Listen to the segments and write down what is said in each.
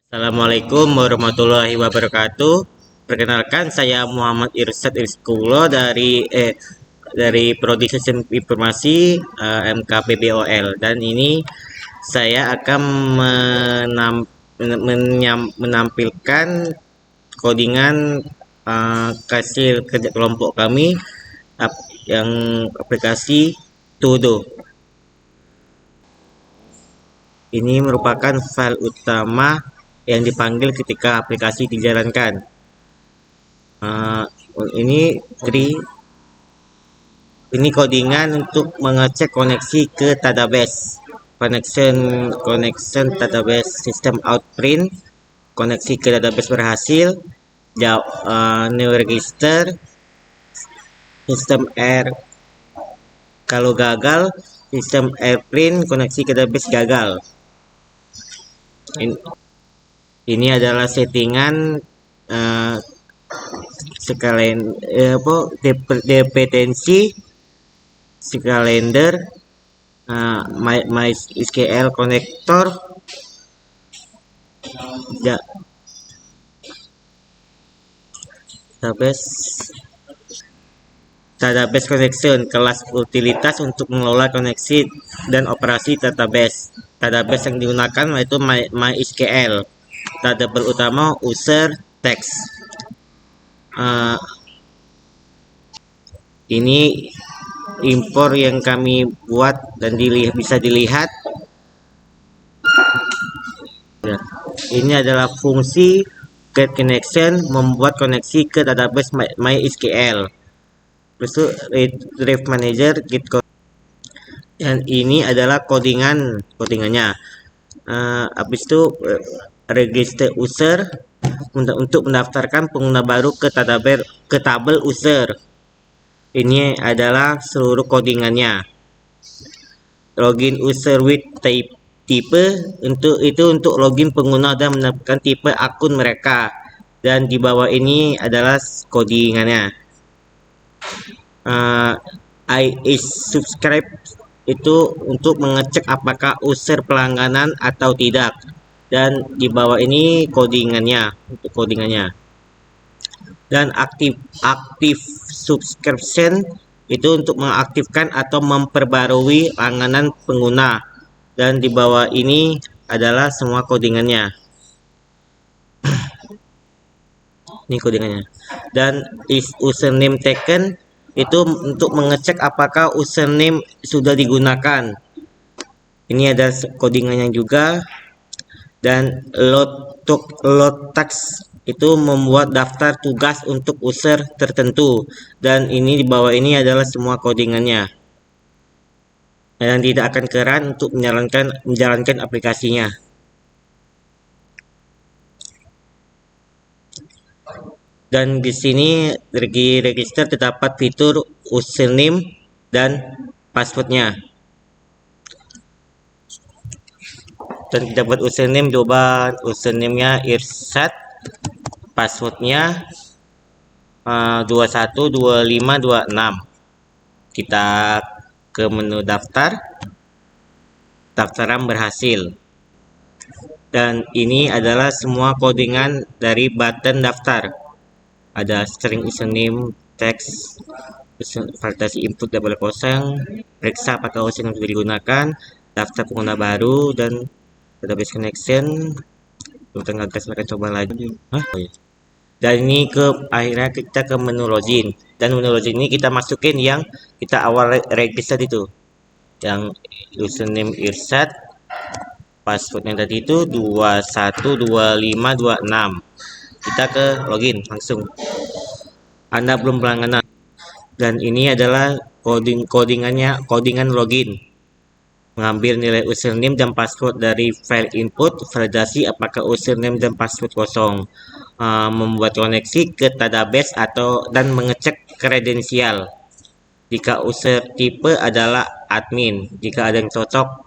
Assalamualaikum warahmatullahi wabarakatuh. Perkenalkan, saya Muhammad Irsad Irskulo dari Prodi Sistem Informasi MKPBOL, dan ini saya akan menampilkan codingan hasil kerja kelompok kami yang aplikasi Todo. Ini merupakan file utama yang dipanggil ketika aplikasi dijalankan. Uh, ini tri ini codingan untuk mengecek koneksi ke database. Connection database system out print. Koneksi ke database berhasil. New register. Sistem error kalau gagal. Sistem error print koneksi ke database gagal. Ini adalah settingan sekalian dependensi kalender MySQL connector database connection, kelas utilitas untuk mengelola koneksi dan operasi database yang digunakan yaitu MySQL. Database utama user text. Ini impor yang kami buat dan bisa dilihat. Ini adalah fungsi get connection, membuat koneksi ke database MySQL. Terus itu retrieve manager git code. Dan ini adalah codingannya. Habis itu register user untuk mendaftarkan pengguna baru ke tabel user. Ini adalah seluruh codingannya. Login user with tipe untuk login pengguna dan mendapatkan tipe akun mereka. Dan di bawah ini adalah codingannya. I is subscribe itu untuk mengecek apakah user pelangganan atau tidak, dan di bawah ini codingannya. Dan active subscription itu untuk mengaktifkan atau memperbarui langganan pengguna, dan di bawah ini adalah semua codingannya. Ini codingannya. Dan is username taken itu untuk mengecek apakah username sudah digunakan. Ini ada codingannya juga. Dan load task itu membuat daftar tugas untuk user tertentu, dan ini di bawah ini adalah semua codingannya, dan tidak akan keran untuk menjalankan aplikasinya. Dan di sini register terdapat fitur username dan passwordnya. Dan kita buat username, coba username-nya Irsad, passwordnya 212526. Kita ke menu daftaran berhasil, dan ini adalah semua codingan dari button daftar. Ada string username, text, validasi input double kosong, periksa apakah username sudah digunakan, daftar pengguna baru, dan database connection. Kita nggak akan coba lagi. Dan ini akhirnya kita ke menu login, dan menu login ini kita masukin yang kita awal register itu, yang username Irsad, passwordnya tadi itu 212526. Kita ke login langsung. Anda belum pelangganan, dan ini adalah codingan login. Mengambil nilai username dan password dari file input, validasi apakah username dan password kosong, membuat koneksi ke database dan mengecek kredensial. Jika user tipe adalah admin, jika ada yang cocok,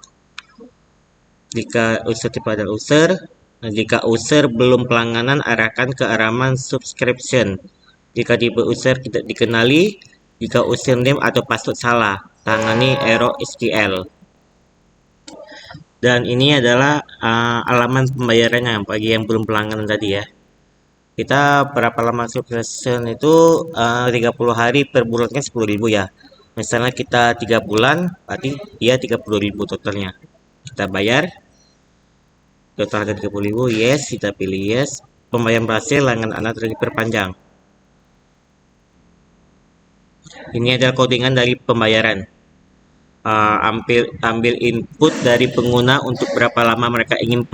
jika user tipe adalah user. Jika user belum pelangganan, arahkan ke halaman subscription. Jika tipe user tidak dikenali, jika username atau password salah, tangani error SQL. Dan ini adalah alaman pembayarannya bagi yang belum pelanggan tadi ya. Kita berapa lama subscription itu 30 hari per bulan kan 10.000 ya. Misalnya kita 3 bulan, berarti dia 30.000 totalnya. Kita bayar total harga 30.000, yes, kita pilih yes. Pembayaran berhasil, langganan Anda telah diperpanjang. Ini adalah codingan dari pembayaran. Ambil input dari pengguna untuk berapa lama mereka ingin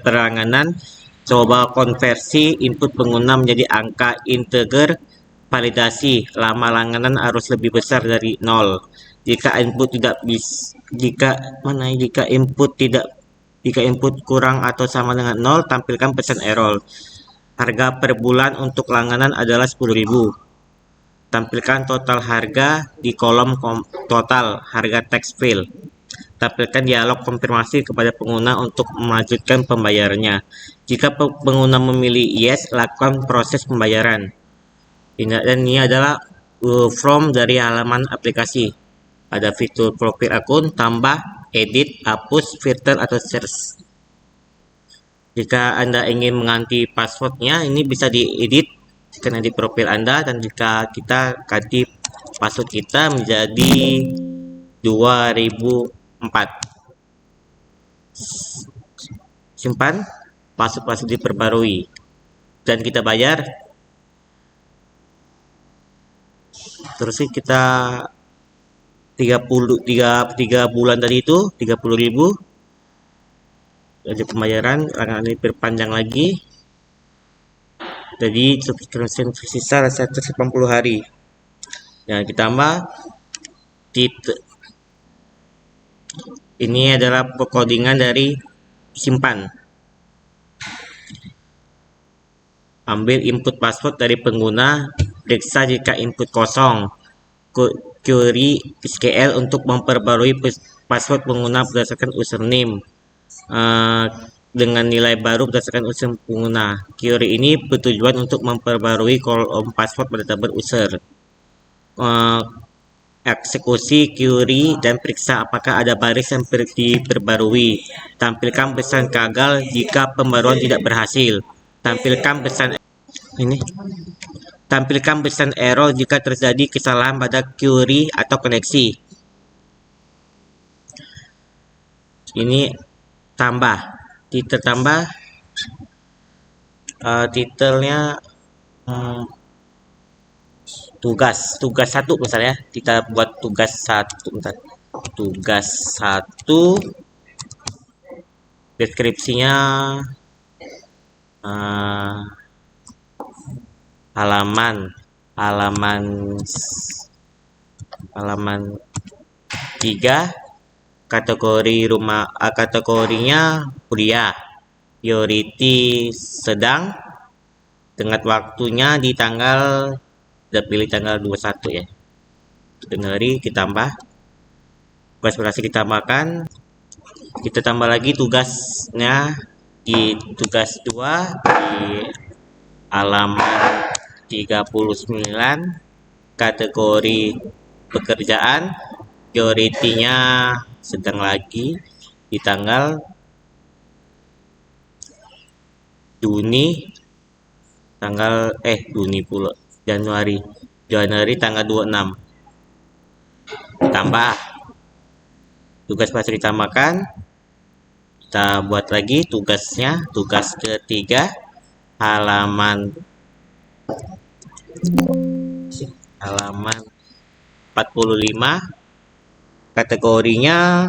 perlangganan. Coba konversi input pengguna menjadi angka integer. Validasi lama langganan harus lebih besar dari 0. Jika input tidak bisa, jika input kurang atau sama dengan 0, tampilkan pesan error. Harga per bulan untuk langganan adalah 10.000. Tampilkan total harga di kolom total harga text field. Tampilkan dialog konfirmasi kepada pengguna untuk melanjutkan pembayarannya. Jika pengguna memilih yes, lakukan proses pembayaran. Dan ini adalah from dari halaman aplikasi. Ada fitur profil akun, tambah, edit, hapus, filter, atau search. Jika Anda ingin mengganti passwordnya, ini bisa diedit karena di profil Anda, dan jika kita ganti password kita menjadi 2004, simpan, password diperbarui, dan kita bayar. Terus kita 3 bulan tadi itu 30.000, ada pembayaran, akan diperpanjang lagi. Jadi subscription sisa 180 hari. Yang ditambah ini adalah codingan dari simpan. Ambil input password dari pengguna, periksa jika input kosong. Query SQL untuk memperbarui password pengguna berdasarkan username dengan nilai baru berdasarkan username pengguna. Query ini bertujuan untuk memperbarui kolom password pada tabel user. Eksekusi query dan periksa apakah ada baris yang diperbarui. Tampilkan pesan gagal jika pembaruan tidak berhasil. Tampilkan pesan error jika terjadi kesalahan pada query atau koneksi. Ini tambah, titel tambah, titelnya tugas 1 misalnya. Kita buat tugas 1, deskripsinya halaman 3, kategorinya kuliah, priority sedang, tenggat waktunya di tanggal, kita pilih tanggal 21 ya. Dengar ditambah, tugas berhasil ditambahkan. Kita tambah lagi tugasnya di tugas 2 di halaman 39, kategori pekerjaan, priority-nya sedang lagi di tanggal Januari tanggal 26. Tambah, tugas masih ditambahkan. Kita buat lagi tugasnya, tugas ketiga, halaman 45, kategorinya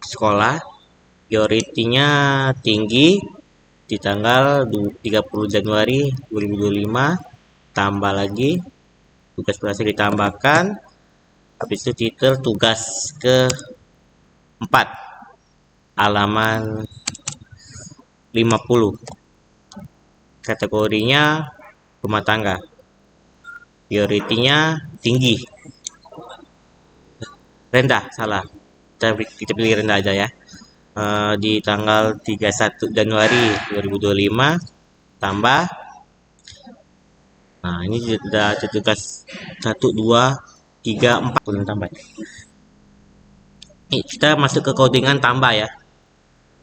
sekolah, priority-nya tinggi di tanggal 30 Januari 2025. Tambah lagi, tugas berhasil ditambahkan. Habis itu titel tugas ke-4, halaman 50, kategorinya rumah tangga, priority-nya tinggi, rendah, salah, kita pilih rendah aja ya. Di tanggal 31 Januari 2025, tambah. Nah, ini sudah tugas 1, 2, 3, 4 belum tambah. Kita masuk ke codingan tambah ya.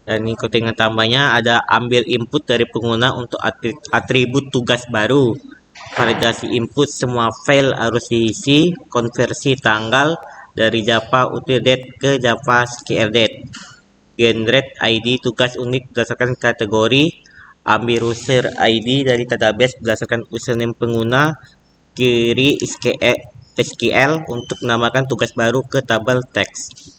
Dan ini codingan tambahnya ada ambil input dari pengguna untuk atribut tugas baru. Validasi input semua file harus diisi. Konversi tanggal dari Java UtilDate ke Java SQLDate. Generate ID tugas unik berdasarkan kategori. Ambil user ID dari database berdasarkan username pengguna. Query SQL untuk menambahkan tugas baru ke tabel teks.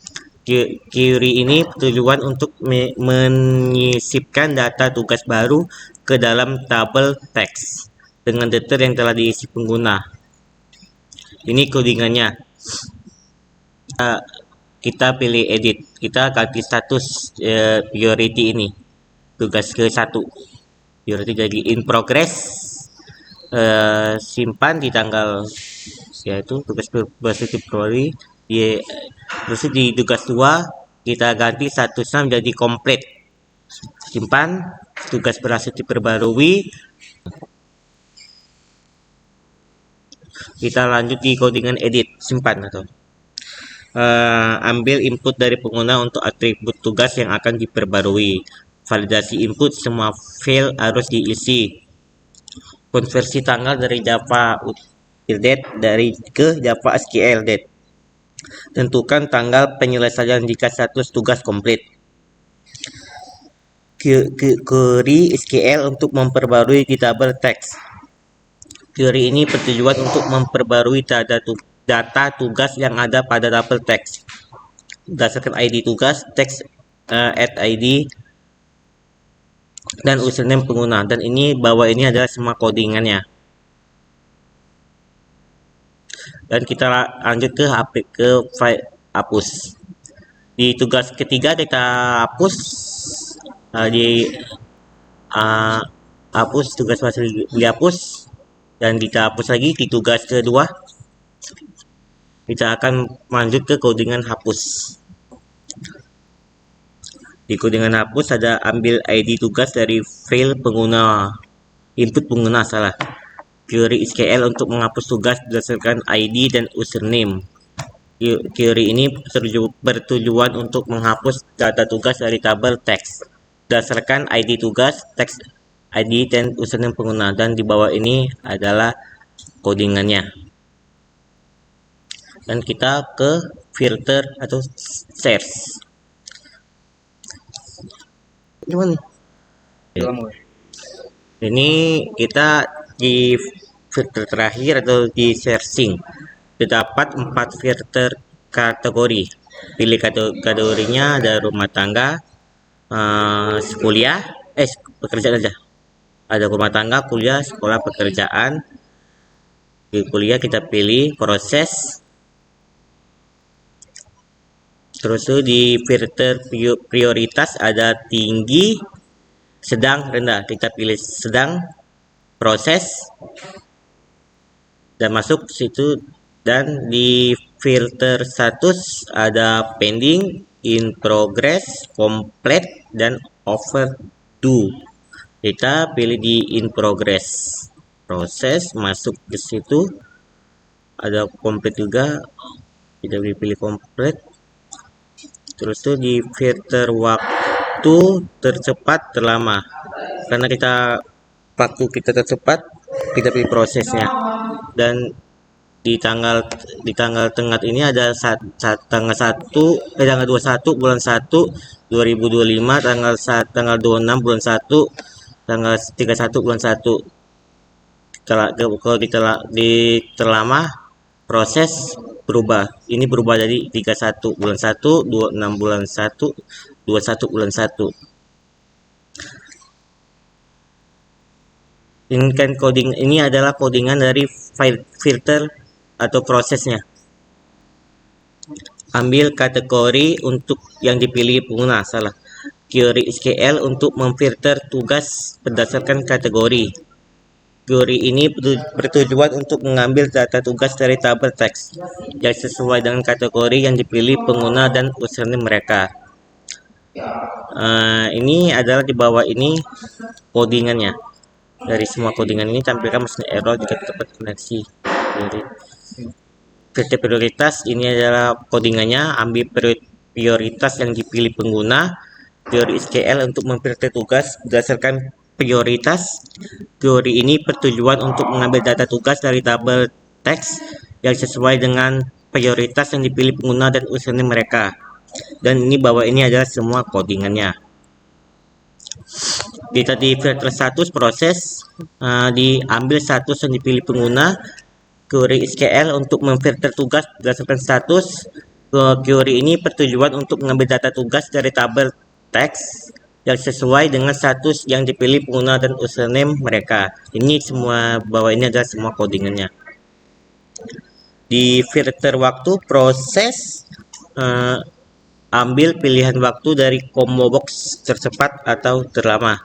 Query ini tujuan untuk menyisipkan data tugas baru ke dalam tabel teks dengan detail yang telah diisi pengguna. Ini codingannya. Kita pilih edit. Kita ganti status priority ini. Tugas ke 1. Priority jadi in progress. Simpan di tanggal yaitu tugas positif priority. Terus di tugas 2 kita ganti statusnya menjadi komplit. Simpan, tugas berhasil diperbarui. Kita lanjut di codingan edit, simpan atau ambil input dari pengguna untuk atribut tugas yang akan diperbarui. Validasi input semua file harus diisi. Konversi tanggal dari Java UtilDate ke Java SQLDate. Tentukan tanggal penyelesaian jika status tugas komplit. Query SQL untuk memperbarui di tabel teks. Query ini bertujuan untuk memperbarui data tugas yang ada pada tabel teks berdasarkan ID tugas, teks add ID, dan username pengguna. Dan ini bawah ini adalah semua codingannya. Dan kita lanjut ke file hapus. Di tugas ketiga kita hapus hapus tugas masih dihapus, dan kita hapus lagi di tugas kedua. Kita akan lanjut ke codingan hapus. Di codingan hapus ada ambil ID tugas dari file pengguna, input pengguna salah. Query SQL untuk menghapus tugas berdasarkan ID dan username. Query ini bertujuan untuk menghapus data tugas dari tabel teks berdasarkan ID tugas, teks ID, dan username pengguna. Dan di bawah ini adalah codingannya. Dan kita ke filter atau search. Ini kita di filter terakhir atau di searching terdapat 4 filter kategori. Pilih kategorinya ada rumah tangga, kuliah, pekerjaan aja. Ada rumah tangga, kuliah, sekolah, pekerjaan. Di kuliah kita pilih proses. Terus di filter prioritas ada tinggi, sedang, rendah. Kita pilih sedang, proses, dan masuk situ. Dan di filter status ada pending, in progress, complete, dan overdue. Kita pilih di in progress, proses, masuk ke situ. Ada complete juga, kita pilih complete. Terus tuh di filter waktu tercepat terlama, karena waktu kita tercepat, kita pilih prosesnya. Dan di tanggal tengah ini ada tanggal 21 bulan 1 2025, tanggal 26 bulan 1, tanggal 31 bulan 1. Kalau di terlama proses berubah. Ini berubah jadi 31 bulan 1, 26 bulan 1, 21 bulan 1. Ini kan coding, ini adalah codingan dari file filter atau prosesnya. Ambil kategori untuk yang dipilih pengguna, salah. Query SQL untuk memfilter tugas berdasarkan kategori. Query ini bertujuan untuk mengambil data tugas dari tabel teks yang sesuai dengan kategori yang dipilih pengguna dan username mereka. Ini adalah di bawah ini codingannya. Dari semua codingan ini tampilkan mesin error jika terdapat koneksi. Jadi filter prioritas ini adalah codingannya. Ambil prioritas yang dipilih pengguna. Teori SQL untuk memfilter tugas berdasarkan prioritas. Teori ini bertujuan untuk mengambil data tugas dari tabel teks yang sesuai dengan prioritas yang dipilih pengguna dan username mereka. Dan ini bawah ini adalah semua codingannya. Kita di filter status proses, diambil status yang dipilih pengguna. Query SQL untuk memfilter tugas berdasarkan status. Query ini bertujuan untuk mengambil data tugas dari tabel teks yang sesuai dengan status yang dipilih pengguna dan username mereka. Ini semua bawah ini adalah semua codingannya. Di filter waktu proses, ambil pilihan waktu dari combo box tercepat atau terlama.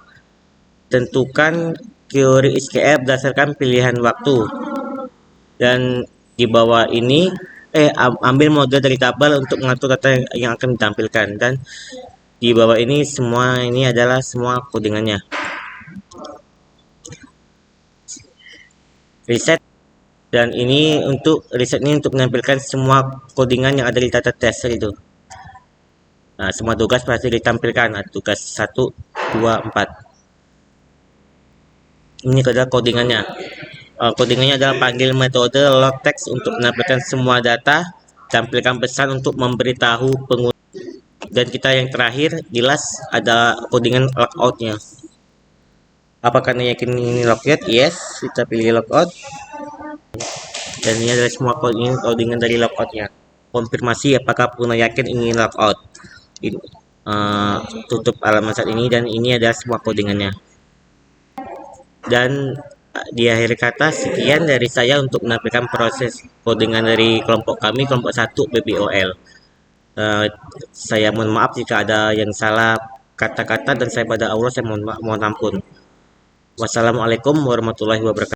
Tentukan query SQL berdasarkan pilihan waktu. Dan di bawah ini ambil mode dari tabel untuk mengatur data yang akan ditampilkan. Dan di bawah ini semua ini adalah semua codingannya. Reset, dan ini untuk reset ini untuk menampilkan semua codingan yang ada di data tester itu. Nah, semua tugas pasti ditampilkan. Nah, tugas 1, 2, 4. Ini adalah codingannya. Codingannya adalah panggil metode load text untuk menampilkan semua data, tampilkan pesan untuk memberitahu pengguna. Dan kita yang terakhir jelas ada codingan logoutnya. Apakah Anda yakin ini logout? Yes, kita pilih logout. Dan ini adalah semua codingan dari logoutnya. Konfirmasi apakah pengguna yakin ini logout. Tutup halaman saat ini, dan ini adalah semua codingannya. Dan di akhir kata, sekian dari saya untuk menampilkan proses codingan dari kelompok kami, kelompok 1 BBOL. Saya mohon maaf jika ada yang salah kata-kata, dan saya pada Allah saya mohon ampun. Wassalamualaikum warahmatullahi wabarakatuh.